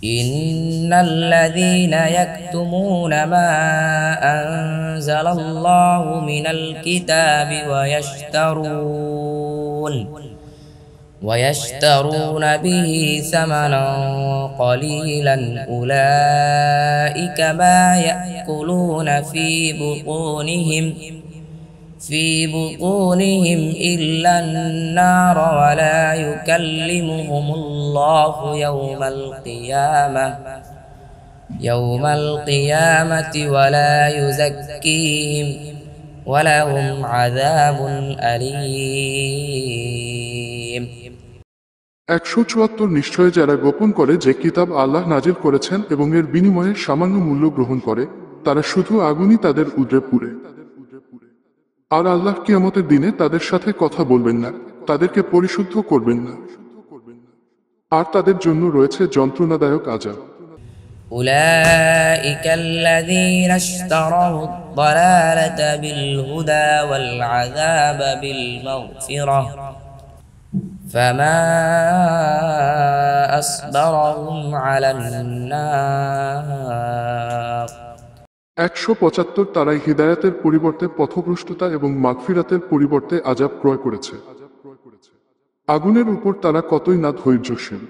إن الذين يكتمون ما أنزل الله من الكتاب ويشترون به ثمنا قليلا أولئك ما يأكلون في بطونهم إلا النار ولا يكلمهم الله يوم القيامة ولا يزكيهم ولهم عذاب أليم 174 নিশ্চয় যারা গোপন করে যে কিতাব আল্লাহ নাজিল করেছেন এবং এর বিনিময়ে সামান্য মূল্য গ্রহণ করে তারা শুধু আগুনই তাদের উদ্রে পুড়ে। আর আল্লাহ কিয়ামতের দিনে তাদের সাথে কথা বলবেন না, তাদেরকে পরিশুদ্ধ করবেন না, আর তাদের জন্য রয়েছে যন্ত্রণাদায়ক আযাব। أولئك الذين اشتروا الضلالة بالهدى والعذاب بالمغفرة فما أصبرهم على النار 175 তারাই হিদায়াতের পরিবর্তে পথভ্রষ্টতা এবং মাগফিরাতের পরিবর্তে আযাব ক্রয় করেছে। আগুনের উপর তারা কতই না ধৈর্যশীল।